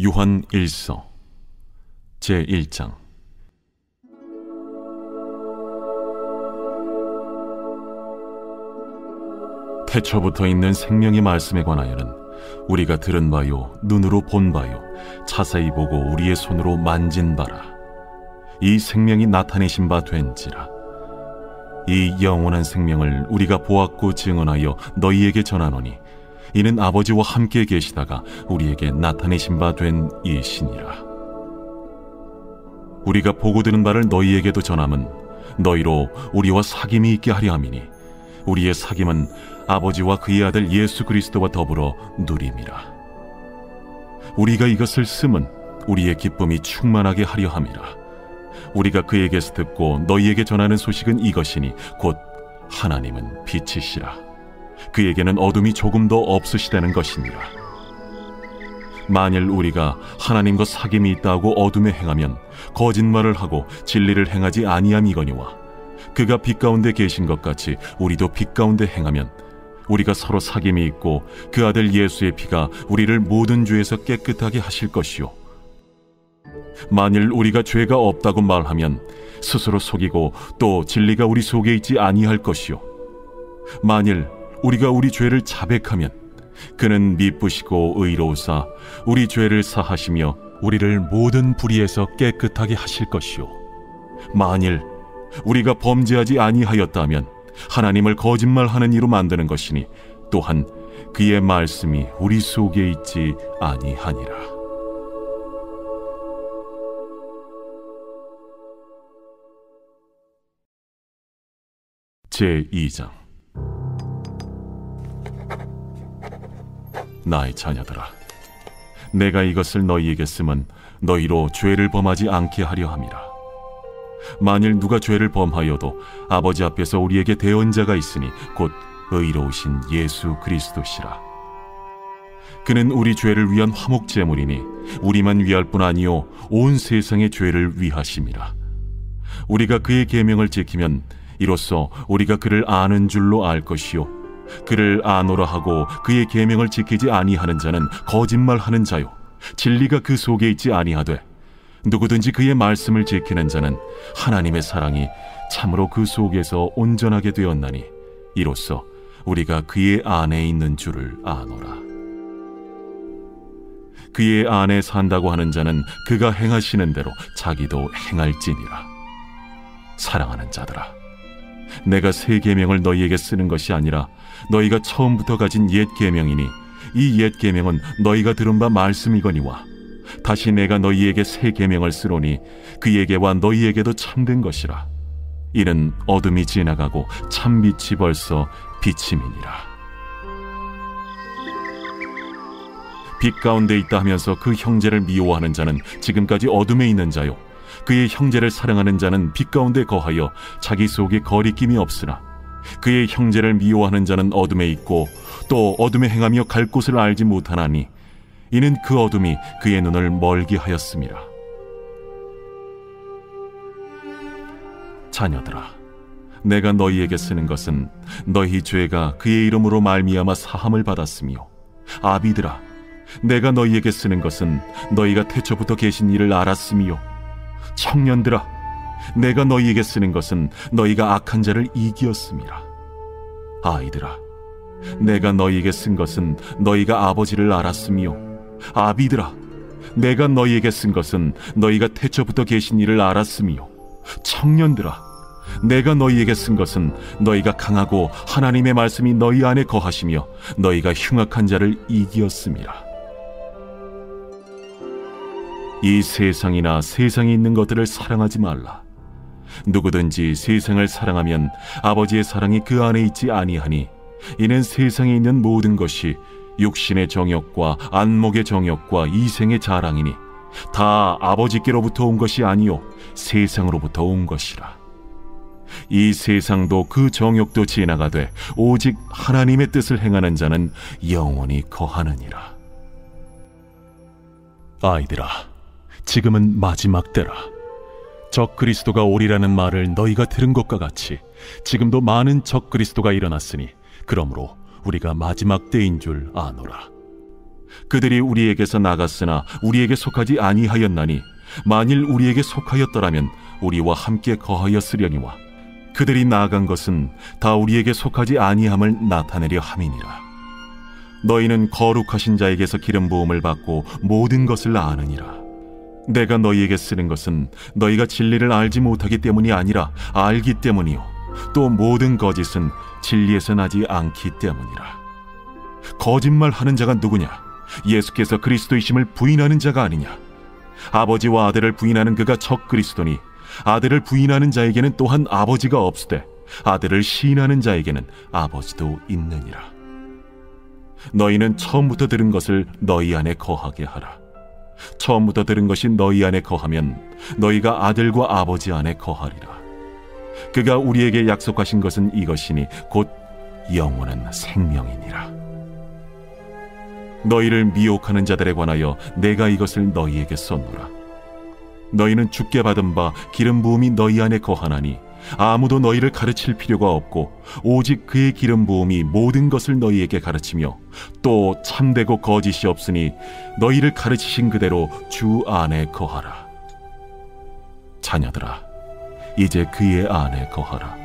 요한 1서 제1장. 태초부터 있는 생명의 말씀에 관하여는 우리가 들은 바요, 눈으로 본 바요, 자세히 보고 우리의 손으로 만진 바라. 이 생명이 나타내신 바 된지라. 이 영원한 생명을 우리가 보았고 증언하여 너희에게 전하노니 이는 아버지와 함께 계시다가 우리에게 나타내신 바 된 이시니라. 우리가 보고 들은 바를 너희에게도 전함은 너희로 우리와 사귐이 있게 하려 함이니 우리의 사귐은 아버지와 그의 아들 예수 그리스도와 더불어 누림이라. 우리가 이것을 쓰면 우리의 기쁨이 충만하게 하려 함이라. 우리가 그에게서 듣고 너희에게 전하는 소식은 이것이니 곧 하나님은 빛이시라. 그에게는 어둠이 조금도 없으시다는 것이니라. 만일 우리가 하나님과 사귐이 있다고 어둠에 행하면 거짓말을 하고 진리를 행하지 아니함이거니와 그가 빛 가운데 계신 것 같이 우리도 빛 가운데 행하면 우리가 서로 사귐이 있고 그 아들 예수의 피가 우리를 모든 죄에서 깨끗하게 하실 것이요, 만일 우리가 죄가 없다고 말하면 스스로 속이고 또 진리가 우리 속에 있지 아니할 것이요, 만일 우리가 우리 죄를 자백하면 그는 미쁘시고 의로우사 우리 죄를 사하시며 우리를 모든 불의에서 깨끗하게 하실 것이요, 만일 우리가 범죄하지 아니하였다면 하나님을 거짓말하는 이로 만드는 것이니 또한 그의 말씀이 우리 속에 있지 아니하니라. 제2장. 나의 자녀들아, 내가 이것을 너희에게 쓰면 너희로 죄를 범하지 않게 하려 함이라. 만일 누가 죄를 범하여도 아버지 앞에서 우리에게 대언자가 있으니 곧 의로우신 예수 그리스도시라. 그는 우리 죄를 위한 화목제물이니 우리만 위할 뿐 아니요 온 세상의 죄를 위하심이라. 우리가 그의 계명을 지키면 이로써 우리가 그를 아는 줄로 알 것이요, 그를 아노라 하고 그의 계명을 지키지 아니하는 자는 거짓말하는 자요, 진리가 그 속에 있지 아니하되 누구든지 그의 말씀을 지키는 자는 하나님의 사랑이 참으로 그 속에서 온전하게 되었나니 이로써 우리가 그의 안에 있는 줄을 아노라. 그의 안에 산다고 하는 자는 그가 행하시는 대로 자기도 행할지니라. 사랑하는 자들아, 내가 새 계명을 너희에게 쓰는 것이 아니라 너희가 처음부터 가진 옛 계명이니 이 옛 계명은 너희가 들은 바 말씀이거니와 다시 내가 너희에게 새 계명을 쓰노니 그에게와 너희에게도 참된 것이라. 이는 어둠이 지나가고 참빛이 벌써 비침이니라. 빛 가운데 있다 하면서 그 형제를 미워하는 자는 지금까지 어둠에 있는 자요, 그의 형제를 사랑하는 자는 빛 가운데 거하여 자기 속에 거리낌이 없으나 그의 형제를 미워하는 자는 어둠에 있고 또 어둠에 행하며 갈 곳을 알지 못하나니 이는 그 어둠이 그의 눈을 멀게 하였음이라. 자녀들아, 내가 너희에게 쓰는 것은 너희 죄가 그의 이름으로 말미암아 사함을 받았으며, 아비들아, 내가 너희에게 쓰는 것은 너희가 태초부터 계신 이를 알았으며, 청년들아, 내가 너희에게 쓰는 것은 너희가 악한 자를 이기었음이라. 아이들아, 내가 너희에게 쓴 것은 너희가 아버지를 알았으며, 아비들아, 내가 너희에게 쓴 것은 너희가 태초부터 계신 이를 알았으며, 청년들아, 내가 너희에게 쓴 것은 너희가 강하고 하나님의 말씀이 너희 안에 거하시며 너희가 흉악한 자를 이기었음이라. 이 세상이나 세상에 있는 것들을 사랑하지 말라. 누구든지 세상을 사랑하면 아버지의 사랑이 그 안에 있지 아니하니 이는 세상에 있는 모든 것이 육신의 정욕과 안목의 정욕과 이생의 자랑이니 다 아버지께로부터 온 것이 아니요 세상으로부터 온 것이라. 이 세상도 그 정욕도 지나가되 오직 하나님의 뜻을 행하는 자는 영원히 거하느니라. 아이들아, 지금은 마지막 때라. 적 그리스도가 오리라는 말을 너희가 들은 것과 같이 지금도 많은 적 그리스도가 일어났으니 그러므로 우리가 마지막 때인 줄 아노라. 그들이 우리에게서 나갔으나 우리에게 속하지 아니하였나니 만일 우리에게 속하였더라면 우리와 함께 거하였으려니와 그들이 나아간 것은 다 우리에게 속하지 아니함을 나타내려 함이니라. 너희는 거룩하신 자에게서 기름 부음을 받고 모든 것을 아느니라. 내가 너희에게 쓰는 것은 너희가 진리를 알지 못하기 때문이 아니라 알기 때문이요 또 모든 거짓은 진리에서 나지 않기 때문이라. 거짓말하는 자가 누구냐? 예수께서 그리스도이심을 부인하는 자가 아니냐? 아버지와 아들을 부인하는 그가 적 그리스도니 아들을 부인하는 자에게는 또한 아버지가 없으되 아들을 시인하는 자에게는 아버지도 있느니라. 너희는 처음부터 들은 것을 너희 안에 거하게 하라. 처음부터 들은 것이 너희 안에 거하면 너희가 아들과 아버지 안에 거하리라. 그가 우리에게 약속하신 것은 이것이니 곧 영원한 생명이니라. 너희를 미혹하는 자들에 관하여 내가 이것을 너희에게 썼노라. 너희는 주께 받은 바 기름 부음이 너희 안에 거하나니 아무도 너희를 가르칠 필요가 없고 오직 그의 기름 부음이 모든 것을 너희에게 가르치며 또 참되고 거짓이 없으니 너희를 가르치신 그대로 주 안에 거하라. 자녀들아, 이제 그의 안에 거하라.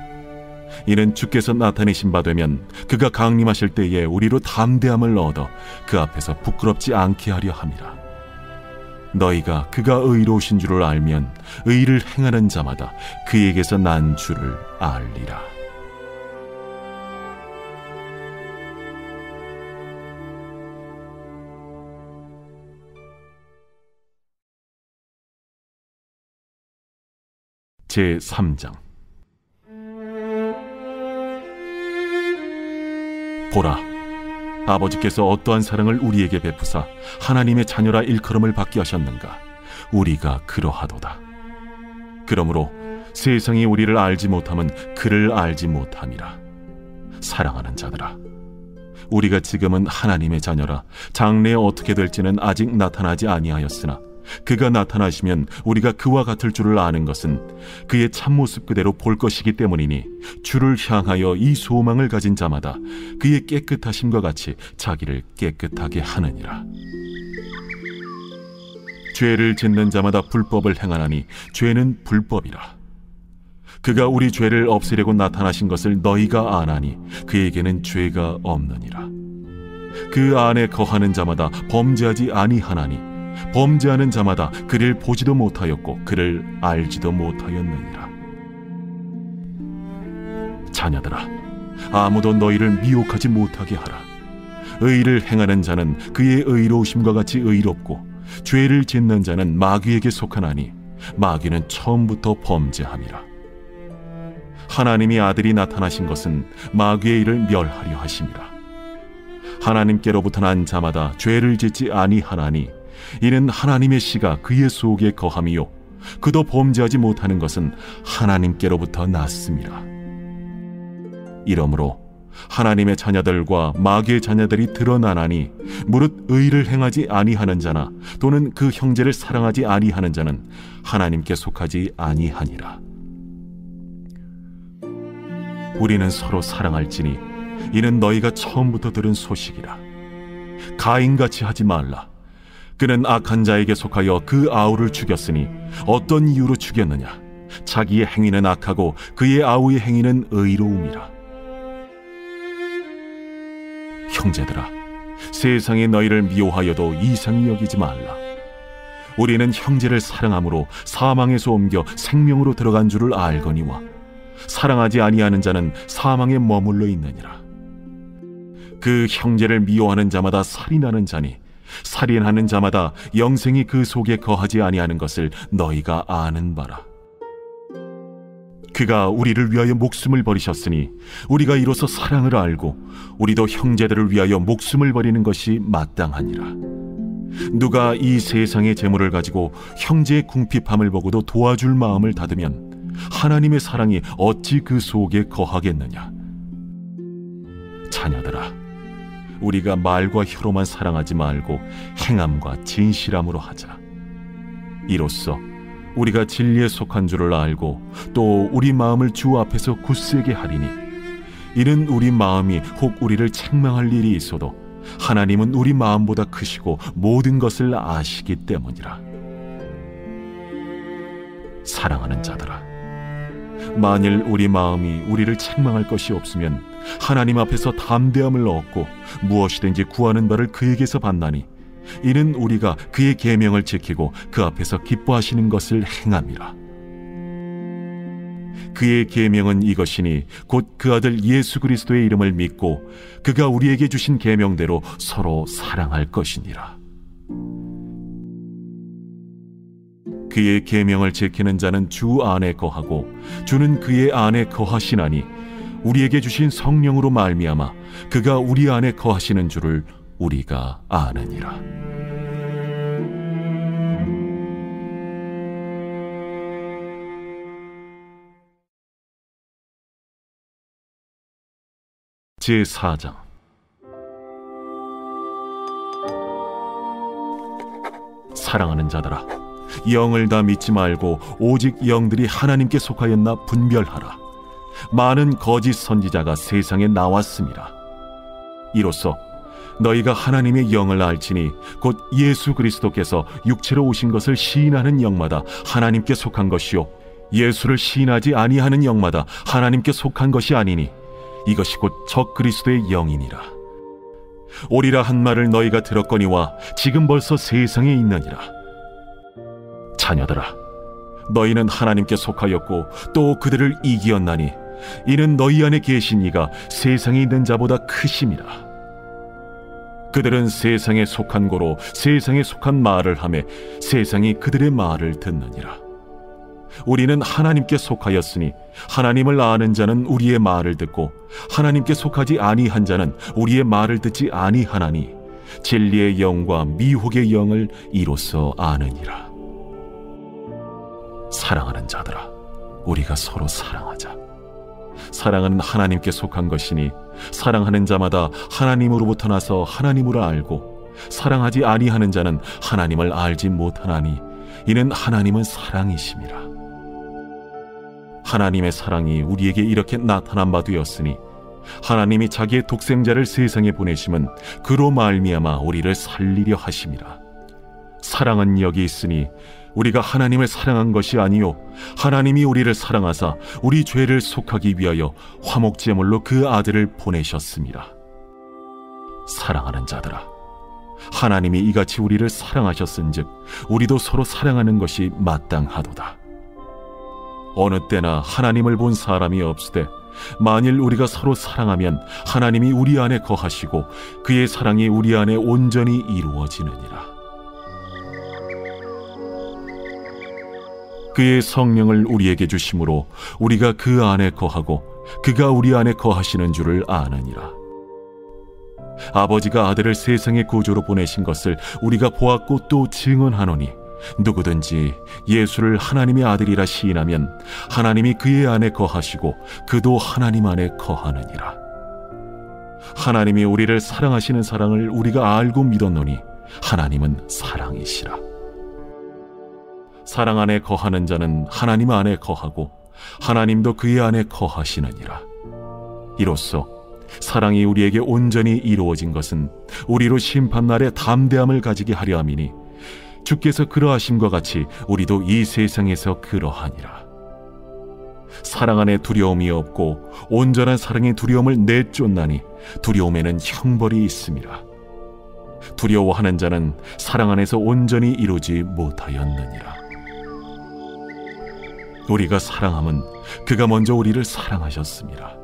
이는 주께서 나타내신 바 되면 그가 강림하실 때에 우리로 담대함을 얻어 그 앞에서 부끄럽지 않게 하려 함이라. 너희가 그가 의로우신 줄을 알면 의를 행하는 자마다 그에게서 난 줄을 알리라. 제3장. 보라, 아버지께서 어떠한 사랑을 우리에게 베푸사 하나님의 자녀라 일컬음을 받게 하셨는가? 우리가 그러하도다. 그러므로 세상이 우리를 알지 못함은 그를 알지 못함이라. 사랑하는 자들아, 우리가 지금은 하나님의 자녀라 장래에 어떻게 될지는 아직 나타나지 아니하였으나 그가 나타나시면 우리가 그와 같을 줄을 아는 것은 그의 참모습 그대로 볼 것이기 때문이니 주를 향하여 이 소망을 가진 자마다 그의 깨끗하심과 같이 자기를 깨끗하게 하느니라. 죄를 짓는 자마다 불법을 행하나니 죄는 불법이라. 그가 우리 죄를 없애려고 나타나신 것을 너희가 아나니 그에게는 죄가 없느니라. 그 안에 거하는 자마다 범죄하지 아니하나니 범죄하는 자마다 그를 보지도 못하였고 그를 알지도 못하였느니라. 자녀들아, 아무도 너희를 미혹하지 못하게 하라. 의를 행하는 자는 그의 의로우심과 같이 의롭고 죄를 짓는 자는 마귀에게 속하나니 마귀는 처음부터 범죄함이라. 하나님이 아들이 나타나신 것은 마귀의 일을 멸하려 하심이라. 하나님께로부터 난 자마다 죄를 짓지 아니하나니 이는 하나님의 씨가 그의 속에 거함이요 그도 범죄하지 못하는 것은 하나님께로부터 났음이라. 이러므로 하나님의 자녀들과 마귀의 자녀들이 드러나나니 무릇 의를 행하지 아니하는 자나 또는 그 형제를 사랑하지 아니하는 자는 하나님께 속하지 아니하니라. 우리는 서로 사랑할지니 이는 너희가 처음부터 들은 소식이라. 가인같이 하지 말라. 그는 악한 자에게 속하여 그 아우를 죽였으니 어떤 이유로 죽였느냐? 자기의 행위는 악하고 그의 아우의 행위는 의로움이라. 형제들아, 세상이 너희를 미워하여도 이상히 여기지 말라. 우리는 형제를 사랑함으로 사망에서 옮겨 생명으로 들어간 줄을 알거니와 사랑하지 아니하는 자는 사망에 머물러 있느니라. 그 형제를 미워하는 자마다 살인하는 자니 살인하는 자마다 영생이 그 속에 거하지 아니하는 것을 너희가 아는 바라. 그가 우리를 위하여 목숨을 버리셨으니 우리가 이로써 사랑을 알고 우리도 형제들을 위하여 목숨을 버리는 것이 마땅하니라. 누가 이 세상의 재물을 가지고 형제의 궁핍함을 보고도 도와줄 마음을 닫으면 하나님의 사랑이 어찌 그 속에 거하겠느냐. 자녀들아, 우리가 말과 혀로만 사랑하지 말고 행함과 진실함으로 하자. 이로써 우리가 진리에 속한 줄을 알고 또 우리 마음을 주 앞에서 굳세게 하리니 이는 우리 마음이 혹 우리를 책망할 일이 있어도 하나님은 우리 마음보다 크시고 모든 것을 아시기 때문이라. 사랑하는 자들아, 만일 우리 마음이 우리를 책망할 것이 없으면 하나님 앞에서 담대함을 얻고 무엇이든지 구하는 바를 그에게서 받나니 이는 우리가 그의 계명을 지키고 그 앞에서 기뻐하시는 것을 행함이라. 그의 계명은 이것이니 곧 그 아들 예수 그리스도의 이름을 믿고 그가 우리에게 주신 계명대로 서로 사랑할 것이니라. 그의 계명을 지키는 자는 주 안에 거하고 주는 그의 안에 거하시나니 우리에게 주신 성령으로 말미암아 그가 우리 안에 거하시는 줄을 우리가 아느니라. 제4장. 사랑하는 자들아, 영을 다 믿지 말고 오직 영들이 하나님께 속하였나 분별하라. 많은 거짓 선지자가 세상에 나왔습니다. 이로써 너희가 하나님의 영을 알지니 곧 예수 그리스도께서 육체로 오신 것을 시인하는 영마다 하나님께 속한 것이요 예수를 시인하지 아니하는 영마다 하나님께 속한 것이 아니니 이것이 곧 적 그리스도의 영이니라. 오리라 한 말을 너희가 들었거니와 지금 벌써 세상에 있느니라. 자녀들아, 너희는 하나님께 속하였고 또 그들을 이기었나니 이는 너희 안에 계신 이가 세상에 있는 자보다 크심이라. 그들은 세상에 속한 고로 세상에 속한 말을 하며 세상이 그들의 말을 듣느니라. 우리는 하나님께 속하였으니 하나님을 아는 자는 우리의 말을 듣고 하나님께 속하지 아니한 자는 우리의 말을 듣지 아니하나니 진리의 영과 미혹의 영을 이로써 아느니라. 사랑하는 자들아, 우리가 서로 사랑하자. 사랑은 하나님께 속한 것이니 사랑하는 자마다 하나님으로부터 나서 하나님으로 알고 사랑하지 아니하는 자는 하나님을 알지 못하나니 이는 하나님은 사랑이심이라. 하나님의 사랑이 우리에게 이렇게 나타난 바 되었으니 하나님이 자기의 독생자를 세상에 보내심은 그로 말미암아 우리를 살리려 하심이라. 사랑은 여기 있으니 우리가 하나님을 사랑한 것이 아니요 하나님이 우리를 사랑하사 우리 죄를 속하기 위하여 화목제물로 그 아들을 보내셨습니다. 사랑하는 자들아, 하나님이 이같이 우리를 사랑하셨은즉 우리도 서로 사랑하는 것이 마땅하도다. 어느 때나 하나님을 본 사람이 없으되 만일 우리가 서로 사랑하면 하나님이 우리 안에 거하시고 그의 사랑이 우리 안에 온전히 이루어지느니라. 그의 성령을 우리에게 주심으로 우리가 그 안에 거하고 그가 우리 안에 거하시는 줄을 아느니라. 아버지가 아들을 세상의 구주로 보내신 것을 우리가 보았고 또 증언하노니 누구든지 예수를 하나님의 아들이라 시인하면 하나님이 그의 안에 거하시고 그도 하나님 안에 거하느니라. 하나님이 우리를 사랑하시는 사랑을 우리가 알고 믿었노니 하나님은 사랑이시라. 사랑 안에 거하는 자는 하나님 안에 거하고 하나님도 그의 안에 거하시느니라. 이로써 사랑이 우리에게 온전히 이루어진 것은 우리로 심판날에 담대함을 가지게 하려 함이니 주께서 그러하심과 같이 우리도 이 세상에서 그러하니라. 사랑 안에 두려움이 없고 온전한 사랑의 두려움을 내쫓나니 두려움에는 형벌이 있음이라. 두려워하는 자는 사랑 안에서 온전히 이루지 못하였느니라. 우리가 사랑함은 그가 먼저 우리를 사랑하셨습니다.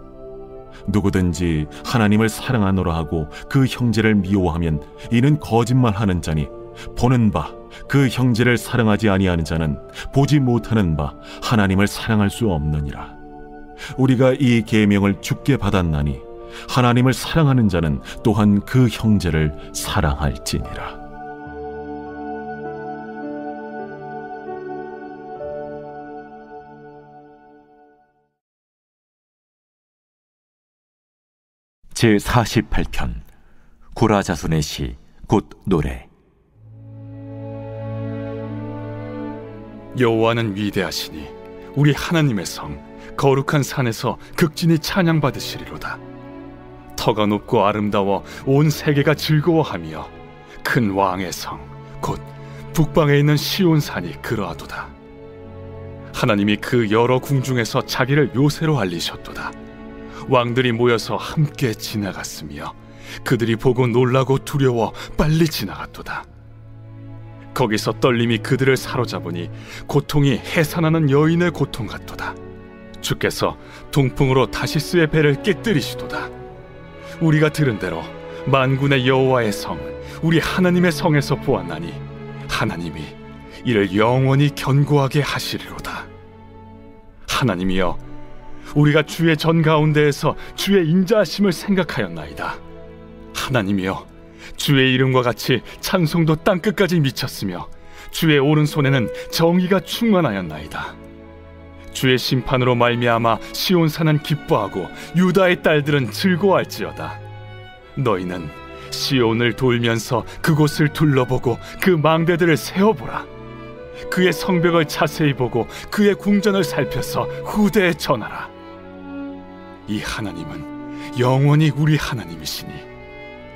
누구든지 하나님을 사랑하노라 하고 그 형제를 미워하면 이는 거짓말하는 자니 보는 바 그 형제를 사랑하지 아니하는 자는 보지 못하는 바 하나님을 사랑할 수 없느니라. 우리가 이 계명을 주께 받았나니 하나님을 사랑하는 자는 또한 그 형제를 사랑할지니라. 제48편 고라자손의 시 곧 노래. 여호와는 위대하시니 우리 하나님의 성 거룩한 산에서 극진히 찬양받으시리로다. 터가 높고 아름다워 온 세계가 즐거워하며 큰 왕의 성, 곧 북방에 있는 시온산이 그러하도다. 하나님이 그 여러 궁중에서 자기를 요새로 알리셨도다. 왕들이 모여서 함께 지나갔으며 그들이 보고 놀라고 두려워 빨리 지나갔도다. 거기서 떨림이 그들을 사로잡으니 고통이 해산하는 여인의 고통 같도다. 주께서 동풍으로 다시스의 배를 깨뜨리시도다. 우리가 들은 대로 만군의 여호와의 성, 우리 하나님의 성에서 보았나니 하나님이 이를 영원히 견고하게 하시리로다. 하나님이여, 우리가 주의 전 가운데에서 주의 인자하심을 생각하였나이다. 하나님이여, 주의 이름과 같이 찬송도 땅끝까지 미쳤으며 주의 오른손에는 정의가 충만하였나이다. 주의 심판으로 말미암아 시온산은 기뻐하고 유다의 딸들은 즐거워할지어다. 너희는 시온을 돌면서 그곳을 둘러보고 그 망대들을 세어보라. 그의 성벽을 자세히 보고 그의 궁전을 살펴서 후대에 전하라. 이 하나님은 영원히 우리 하나님이시니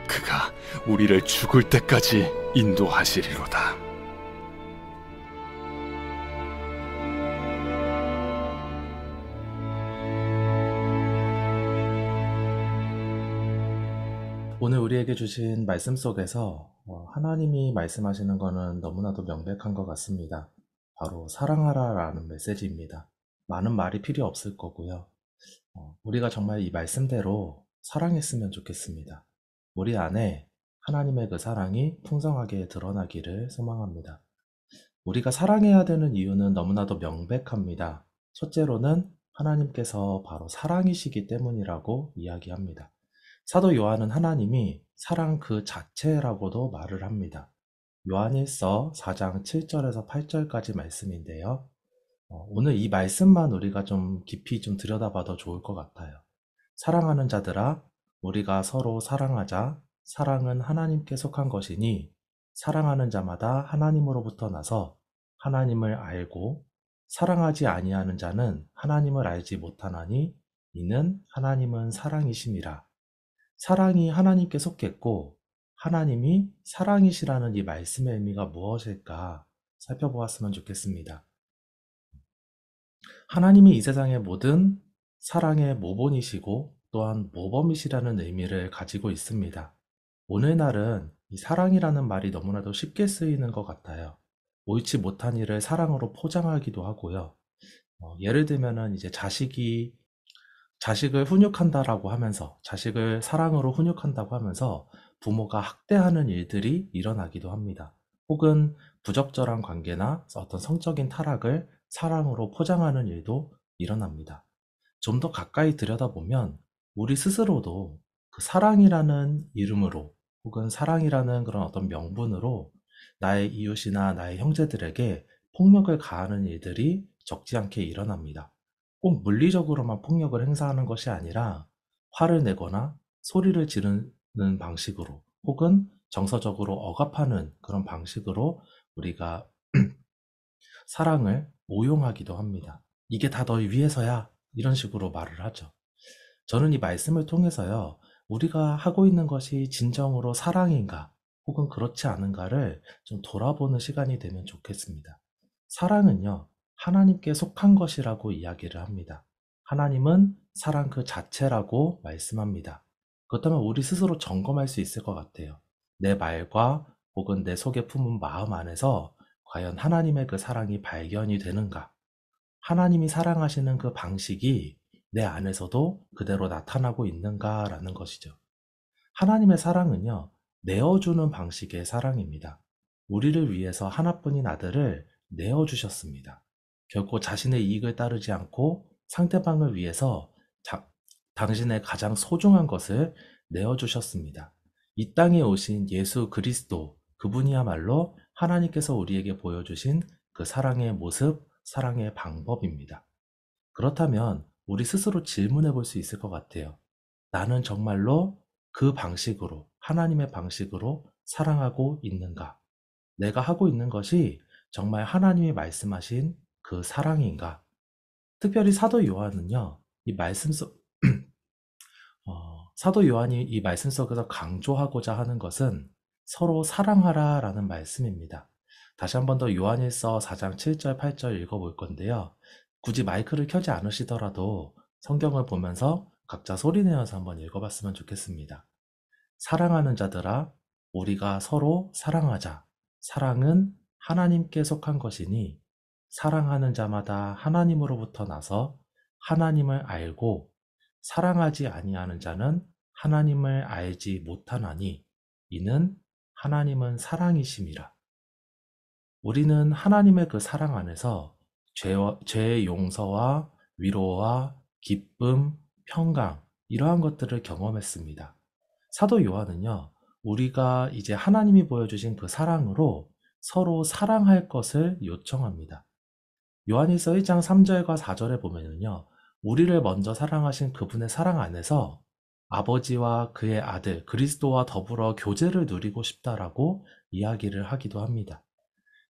그가 우리를 죽을 때까지 인도하시리로다. 오늘 우리에게 주신 말씀 속에서 하나님이 말씀하시는 것은 너무나도 명백한 것 같습니다. 바로 사랑하라라는 메시지입니다. 많은 말이 필요 없을 거고요. 우리가 정말 이 말씀대로 사랑했으면 좋겠습니다. 우리 안에 하나님의 그 사랑이 풍성하게 드러나기를 소망합니다. 우리가 사랑해야 되는 이유는 너무나도 명백합니다. 첫째로는 하나님께서 바로 사랑이시기 때문이라고 이야기합니다. 사도 요한은 하나님이 사랑 그 자체라고도 말을 합니다. 요한일서 4장 7절에서 8절까지 말씀인데요. 오늘 이 말씀만 우리가 좀 깊이 좀 들여다봐도 좋을 것 같아요. 사랑하는 자들아, 우리가 서로 사랑하자. 사랑은 하나님께 속한 것이니 사랑하는 자마다 하나님으로부터 나서 하나님을 알고 사랑하지 아니하는 자는 하나님을 알지 못하나니 이는 하나님은 사랑이심이라. 사랑이 하나님께 속했고 하나님이 사랑이시라는 이 말씀의 의미가 무엇일까 살펴보았으면 좋겠습니다. 하나님이 이 세상의 모든 사랑의 모본이시고 또한 모범이시라는 의미를 가지고 있습니다. 오늘날은 이 사랑이라는 말이 너무나도 쉽게 쓰이는 것 같아요. 옳지 못한 일을 사랑으로 포장하기도 하고요. 예를 들면은 이제 자식을 훈육한다라고 하면서, 자식을 사랑으로 훈육한다고 하면서 부모가 학대하는 일들이 일어나기도 합니다. 혹은 부적절한 관계나 어떤 성적인 타락을 사랑으로 포장하는 일도 일어납니다. 좀 더 가까이 들여다보면 우리 스스로도 그 사랑이라는 이름으로 혹은 사랑이라는 그런 어떤 명분으로 나의 이웃이나 나의 형제들에게 폭력을 가하는 일들이 적지 않게 일어납니다. 꼭 물리적으로만 폭력을 행사하는 것이 아니라 화를 내거나 소리를 지르는 방식으로 혹은 정서적으로 억압하는 그런 방식으로 우리가 사랑을 오용하기도 합니다. 이게 다 너희 위해서야, 이런 식으로 말을 하죠. 저는 이 말씀을 통해서요, 우리가 하고 있는 것이 진정으로 사랑인가 혹은 그렇지 않은가를 좀 돌아보는 시간이 되면 좋겠습니다. 사랑은요, 하나님께 속한 것이라고 이야기를 합니다. 하나님은 사랑 그 자체라고 말씀합니다. 그렇다면 우리 스스로 점검할 수 있을 것 같아요. 내 말과 혹은 내 속에 품은 마음 안에서 과연 하나님의 그 사랑이 발견이 되는가? 하나님이 사랑하시는 그 방식이 내 안에서도 그대로 나타나고 있는가라는 것이죠. 하나님의 사랑은요, 내어주는 방식의 사랑입니다. 우리를 위해서 하나뿐인 아들을 내어주셨습니다. 결코 자신의 이익을 따르지 않고 상대방을 위해서 당신의 가장 소중한 것을 내어주셨습니다. 이 땅에 오신 예수 그리스도, 그분이야말로 하나님께서 우리에게 보여주신 그 사랑의 모습, 사랑의 방법입니다. 그렇다면 우리 스스로 질문해 볼 수 있을 것 같아요. 나는 정말로 그 방식으로, 하나님의 방식으로 사랑하고 있는가? 내가 하고 있는 것이 정말 하나님이 말씀하신 그 사랑인가? 특별히 사도 요한은요, 이 말씀 속 사도 요한이 이 말씀 속에서 강조하고자 하는 것은 서로 사랑하라 라는 말씀입니다. 다시 한 번 더 요한일서 4장 7절, 8절 읽어볼 건데요. 굳이 마이크를 켜지 않으시더라도 성경을 보면서 각자 소리내어서 한번 읽어봤으면 좋겠습니다. 사랑하는 자들아, 우리가 서로 사랑하자. 사랑은 하나님께 속한 것이니 사랑하는 자마다 하나님으로부터 나서 하나님을 알고 사랑하지 아니하는 자는 하나님을 알지 못하나니 이는 하나님은 사랑이심이라. 우리는 하나님의 그 사랑 안에서 죄의 용서와 위로와 기쁨, 평강 이러한 것들을 경험했습니다. 사도 요한은요, 우리가 이제 하나님이 보여주신 그 사랑으로 서로 사랑할 것을 요청합니다. 요한일서 1장 3절과 4절에 보면은요, 우리를 먼저 사랑하신 그분의 사랑 안에서 아버지와 그의 아들 그리스도와 더불어 교제를 누리고 싶다라고 이야기를 하기도 합니다.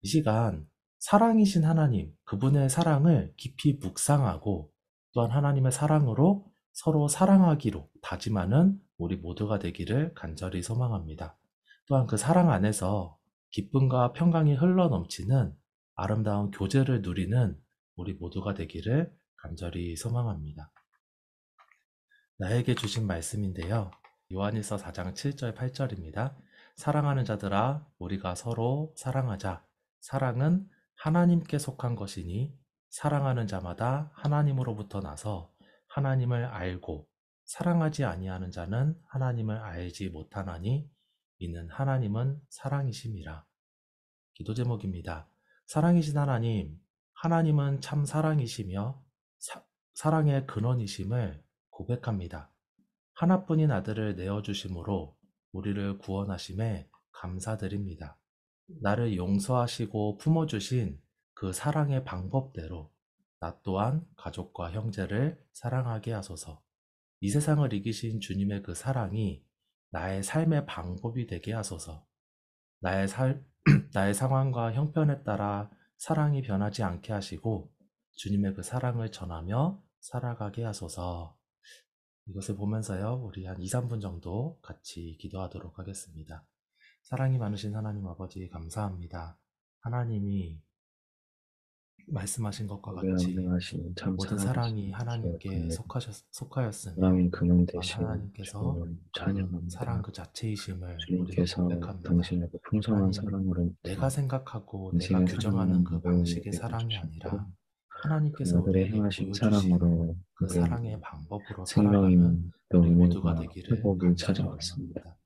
이 시간 사랑이신 하나님, 그분의 사랑을 깊이 묵상하고 또한 하나님의 사랑으로 서로 사랑하기로 다짐하는 우리 모두가 되기를 간절히 소망합니다. 또한 그 사랑 안에서 기쁨과 평강이 흘러넘치는 아름다운 교제를 누리는 우리 모두가 되기를 간절히 소망합니다. 나에게 주신 말씀인데요. 요한일서 4장 7절 8절입니다. 사랑하는 자들아, 우리가 서로 사랑하자. 사랑은 하나님께 속한 것이니 사랑하는 자마다 하나님으로부터 나서 하나님을 알고 사랑하지 아니하는 자는 하나님을 알지 못하나니 이는 하나님은 사랑이심이라. 기도 제목입니다. 사랑이신 하나님, 하나님은 참 사랑이시며 사랑의 근원이심을 고백합니다. 하나뿐인 아들을 내어주심으로 우리를 구원하심에 감사드립니다. 나를 용서하시고 품어주신 그 사랑의 방법대로 나 또한 가족과 형제를 사랑하게 하소서. 이 세상을 이기신 주님의 그 사랑이 나의 삶의 방법이 되게 하소서. 나의 상황과 형편에 따라 사랑이 변하지 않게 하시고 주님의 그 사랑을 전하며 살아가게 하소서. 이것을 보면서요, 우리 한 2, 3분 정도 같이 기도하도록 하겠습니다. 사랑이 많으신 하나님 아버지 감사합니다. 하나님이 말씀하신 것과 같이 명령하신 참 모든 사랑이 하나님께 속하였으며 사랑의 근원 또한 되시는 하나님께서 주님을 그 찬양합니다. 사랑 그 자체이심을 우리가 주님께서 고백합니다. 당신의 그 풍성한 하나님, 사랑으로 내가 생각하고 내가 당신의 규정하는 그 사랑을 방식의 우리에게 사랑이 주시고 아니라 하나님께서 아들의 우리에게 행하신 보여주신 사랑으로 그 우리 사랑의 방법으로 살아가는 생명이 또 우리 모두가 은혜가 되기를 회복이 간절히 찾아왔습니다. 원합니다.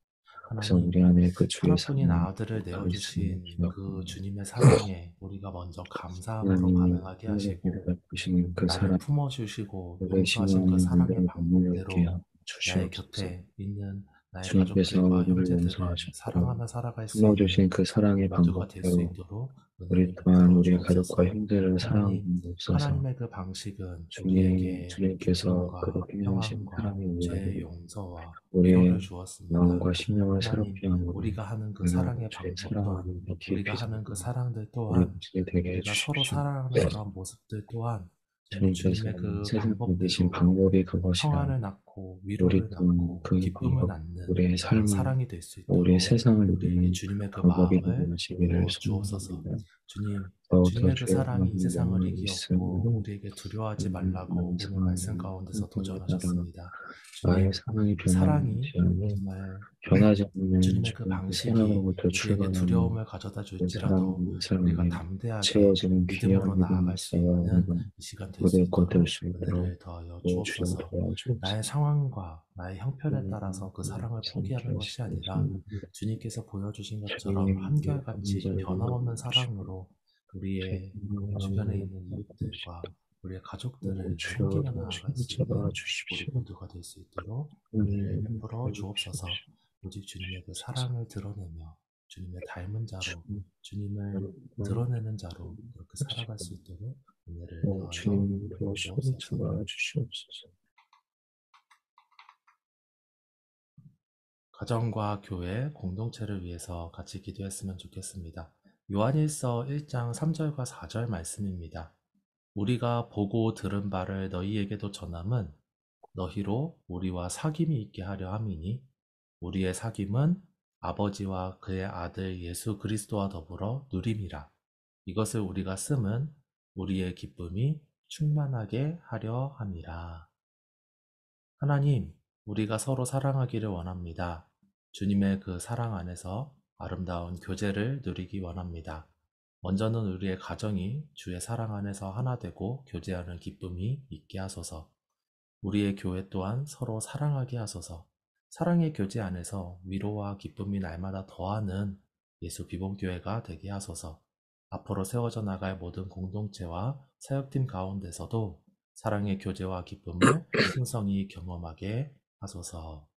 그래서 하나님, 우리 안에 그 주의 하나뿐인 사랑이 아들을 더 있음을 내어주신 그 기억합니다. 주님의 사랑에 우리가 먼저 감사함으로 하나님이 반응하게 하시고 하늘의 베푸시는 그 나를 사랑, 품어주시고 우리의 용서하신 그 심령의 사랑의 문들을 방법대로 눈물게 나의 주시옵소서. 곁에 있는 나의 주님께서 가족들과 우리를 형제들을 용서하셨고 사랑하며 살아갈 수 품어주신 있는 그 사랑의 모두가 될 수 방법대로 있도록 우리 은혜를 또한 베풀어 우리의 가족과 주옵소서. 형제를 사랑하는 하나님, 데 있어서 하나님의 그 방식은 우리에게 주님께서 기쁨과 그렇게 행하신 평안과 사랑의 죄의 이야기를 용서와 위로를 우리의 주었습니다. 마음과 심령을 하나님, 새롭게 함으로 우리가 하는 그 우리가 사랑의 주의 방법 사랑을 또한 우리가 깊이 하는 그 사랑들 우리 또한 모습이 되게 우리가 서로 해주십시오. 사랑하는 그런 모습들 또한 정말 주님께서 주님의 그 세상에 계신 방법대로 방법이 그것이라 평안을 낳고 우리 위로를 또한 낳고 그 기쁨을 방법, 낳는 우리의 그런 삶을 사랑이 될 수 우리의 있도록 세상을 우리에게 이루는 주님의 그 방법이 마음을 되시기를 부어 주옵소서. 소망합니다. 주님, 더욱더 주님의 그 주의 사랑이 이 세상을 영광을 이기었고 있음으로 우리에게 두려워하지 많은 말라고 오늘 말씀 상황을 가운데서 통과에 따라 도전하셨습니다. 나의 주님, 상황이 그 사랑이 변하지 않는 정말 변하지 않는 주님의 그 주님의 방식이 사랑으로부터 우리에게 출발하는 두려움을 가져다 그 줄지라도 우리가 사랑에 담대하게 채워지는 믿음으로 귀한 믿음이 나아갈 수 있어야 있는 우리가 이 시간 될 수 무대에 될 있도록 수 있도록 은혜를 더하여 또 주여 주옵소서. 도와주옵소서. 나의 상황과 나의 형편에 따라서 그 사랑을 포기하는 것이 아니라 주님께서 보여주신 것처럼 한결같이 변함없는 사랑으로 우리의 주변에 있는 이웃들과 우리의 가족들을 섬기며 나아갈 수 있는 우리 모두가 될 수 있도록 은혜를 베풀어 주옵소서. 오직 주님의 그 사랑을 드러내며 주님의 닮은 자로 주님을 드러내는 자로 그렇게 살아갈 수 있도록 은혜를 더하여 주님으로 주옵소서. 주시옵소서. 가정과 교회, 공동체를 위해서 같이 기도했으면 좋겠습니다. 요한일서 1장 3절과 4절 말씀입니다. 우리가 보고 들은 바를 너희에게도 전함은 너희로 우리와 사귐이 있게 하려 함이니 우리의 사귐은 아버지와 그의 아들 예수 그리스도와 더불어 누림이라. 이것을 우리가 씀은 우리의 기쁨이 충만하게 하려 함이라. 하나님, 우리가 서로 사랑하기를 원합니다. 주님의 그 사랑 안에서 아름다운 교제를 누리기 원합니다. 먼저는 우리의 가정이 주의 사랑 안에서 하나 되고 교제하는 기쁨이 있게 하소서. 우리의 교회 또한 서로 사랑하게 하소서. 사랑의 교제 안에서 위로와 기쁨이 날마다 더하는 예수 비봉교회가 되게 하소서. 앞으로 세워져 나갈 모든 공동체와 사역팀 가운데서도 사랑의 교제와 기쁨을 풍성히 경험하게 하소서.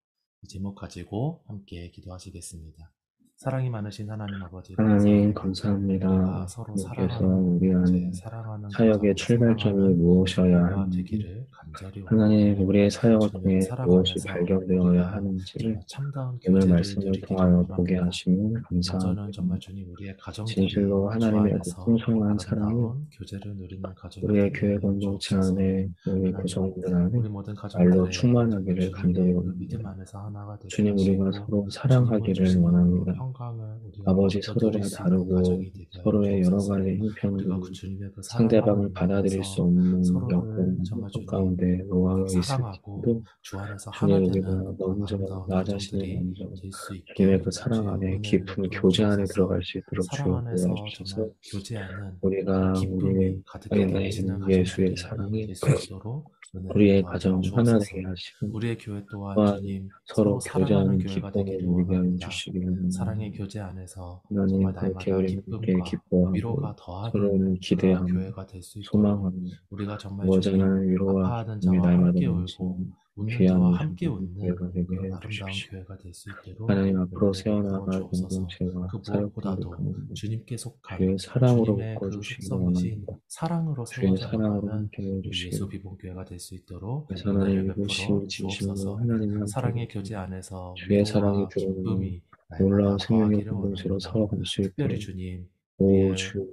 이 제목 가지고 함께 기도하시겠습니다. 사랑이 많으신 하나님 아버지 하나님 감사합니다. 감사합니다. 우리가 서로 주께서 사랑하는 우리 안에 사랑하는 사역의 출발점이 무엇이어야 교회가 하는지, 되기를 간절히 하나님 원합니다. 우리의 사역을 주님의 통해 사랑 무엇이 안에서 발견되어야 우리가 하는지를 정말 참다운 오늘 교제를 말씀을 누리기를 통하여 보게 원합니다. 하시면 먼저는 감사합니다. 정말 주님 우리의 가정들이 진실로 주 하나님의 그 안에서 풍성한 사랑이 아름다운 교제를 누리는 가정이 우리의 되게 교회 하여 공동체 주옵소서. 안에, 우리 하나님, 구성원들 안에 우리 모든 말로 가정들의 충만하기를 간절히 주님의 그 원합니다. 믿음 안에서 하나가 되게 주님, 우리가 하시고 서로 주님은 사랑하기를 주시는 원합니다. 그 평강을 우리가 아버지, 먼저 서로가 누릴 수 있는 다르고 가정이 되게 하여 서로의 여러 주옵소서. 가지 우리가 형편들이 그 주님의 그 상대방을 사랑하는 받아들일 수 안에서 없는 서로를 여건 정말 속 주님 가운데 놓여 사랑하고 있을지라도 주 안에서 하나 주님, 우리가 되는 그런 먼저 아름다운 나 자신을 가정들이 먼저 될 수 주님의 있게 그 사랑 주의 안에 은혜를 깊은 베풀어 교제 안에 주옵소서. 들어갈 수 있도록 사랑 주여 안에서 도와주셔서 정말 교제하는 우리가 기쁨이 가득히 우리의 넘치는 예수의 가정들이 사랑이 될 수 있도록 은혜를 우리의 더하여 가정을 하나 되게 주옵소서. 하시고 우리의 교회 또한 또한 주님 서로 서로 사랑하는 교제하는 교회가 기쁨을 되기를 누리게 하여 원합니다. 주시기를 사랑의 교제 안에서 하나님, 정말 그렇게 날마다 우리 함께 기쁨과 기뻐하고 위로가 더하는 서로를 그러한 기대하며 교회가 될 수 있도록 소망하며 우리가 정말 아버지 주님 하나님 위로와 아파하는 기쁨이 자와 날마다 함께 울고 넘치는 웃는 자와 귀함을 함께 주는 웃는 교회가 되게 그 해 아름다운 주십시오. 교회가 될 수 있도록 하나님, 앞으로 은혜를 베풀어 세워나갈 주옵소서. 공동체와 그 사역팀들 무엇보다도 가운데 주님께 속한 주의 사랑으로 주님의 그 묶어주시기 속성이신 원합니다. 사랑으로 주의 세워져 사랑으로 나가는 함께 우리 예수 해주시기를. 비봉교회가 될 수 있도록 그래서 은혜를 하나님, 베풀어 이것이 진심으로 주옵소서. 하나님과 함께 사랑의 교제 해주시고 안에서 주의 사랑이 위로와 들어오는 기쁨이 놀라운 날마다 생명의 더하기를 공동체로 원합니다. 살아갈 수 특별히 있도록 주님 오 우리의 주여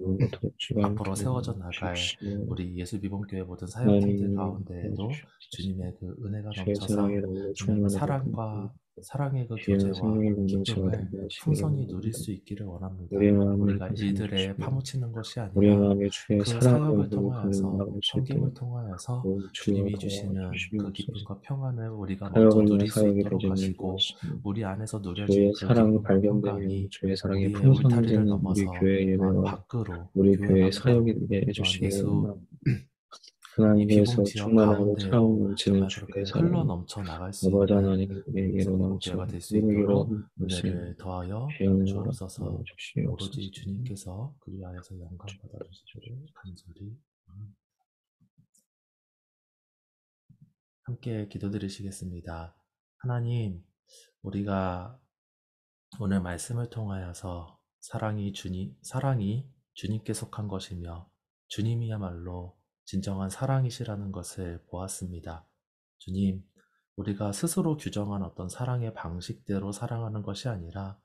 주가 함께 앞으로 세워져 나갈 주십시오. 우리 예수 비봉교회 모든 사역팀들 하나님 가운데에도 도와주시옵소서. 주님의 그 은혜가 주의 사랑에 넘쳐서 너무 정말 그 충만하게 사랑의 그 귀한 교제와 생명의 공동체가 기쁨을 되게 하시기를 풍성히 누릴 원합니다. 수 있기를 원합니다. 우리의 마음을 우리가 다스려 일들에 주시고 파묻히는 것이 우리의 아니라 마음에 주의 그 사랑으로 사역을 목욕하며 통하여서 나아갈 수 섬김을 있도록 통하여서 오 주여 주님이 주시는 그 도와주시옵소서. 기쁨과 평안을 우리가 먼저 사역을 위한 누릴 수 사역이 있도록 되지 않는 하시고 것입니다. 우리 안에서 누려질 주의 그 사랑이 기쁨과 발견되면 평강이 주의 사랑이 우리의 울타리를 풍성해지는 우리 넘어서 교회 또한 예배와 밖으로 우리 교회 교회의 밖으로 사역이 되게 또한 해주시기를 예수 원합니다. 이 비봉 하나님께서 지역 충만하고 차가운 가운데로 넘치는 정말 주의 그렇게 흘러 사랑이 넘쳐 나갈 수 아버지 있는 하나님 우리 예수 우리에게로 비봉 넘쳐 교회가 될 수 우리에게로 있도록 하시는 은혜를 더하여 귀한 나라 주옵소서. 오로지 주시옵소서. 주님께서 그리 안에서 영광 받아주시기를 간절히 함께 기도드리시겠습니다. 하나님, 우리가 오늘 말씀을 통하여서 사랑이 주님께 속한 것이며 주님이야말로 진정한 사랑이시라는 것을 보았습니다. 주님, 우리가 스스로 규정한 어떤 사랑의 방식대로 사랑하는 것이 아니라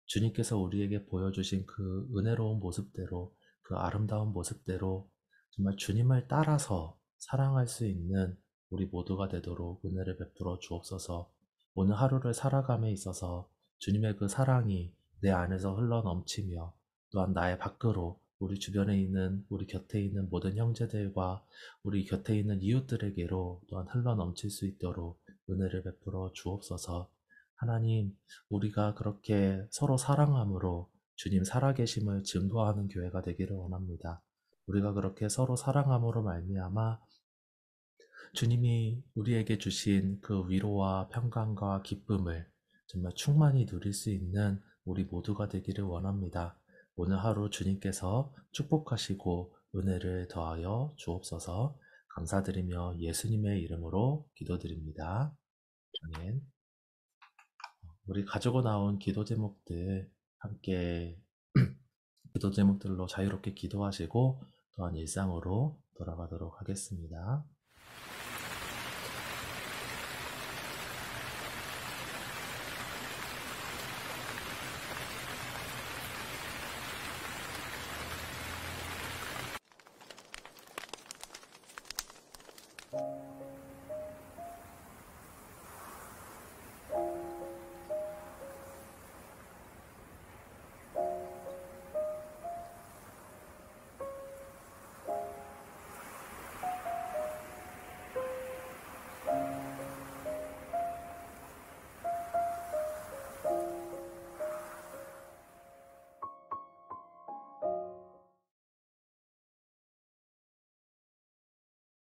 주님께서 우리에게 보여주신 그 은혜로운 모습대로, 그 아름다운 모습대로 정말 주님을 따라서 사랑할 수 있는 우리 모두가 되도록 은혜를 베풀어 주옵소서. 오늘 하루를 살아감에 있어서 주님의 그 사랑이 내 안에서 흘러 넘치며 또한 나의 밖으로 우리 주변에 있는 우리 곁에 있는 모든 형제들과 우리 곁에 있는 이웃들에게로 또한 흘러 넘칠 수 있도록 은혜를 베풀어 주옵소서. 하나님, 우리가 그렇게 서로 사랑함으로 주님 살아계심을 증거하는 교회가 되기를 원합니다. 우리가 그렇게 서로 사랑함으로 말미암아 주님이 우리에게 주신 그 위로와 평강과 기쁨을 정말 충만히 누릴 수 있는 우리 모두가 되기를 원합니다. 오늘 하루 주님께서 축복하시고 은혜를 더하여 주옵소서. 감사드리며 예수님의 이름으로 기도드립니다. 아멘. 우리 가지고 나온 기도 제목들 함께 기도 제목들로 자유롭게 기도하시고 또한 일상으로 돌아가도록 하겠습니다.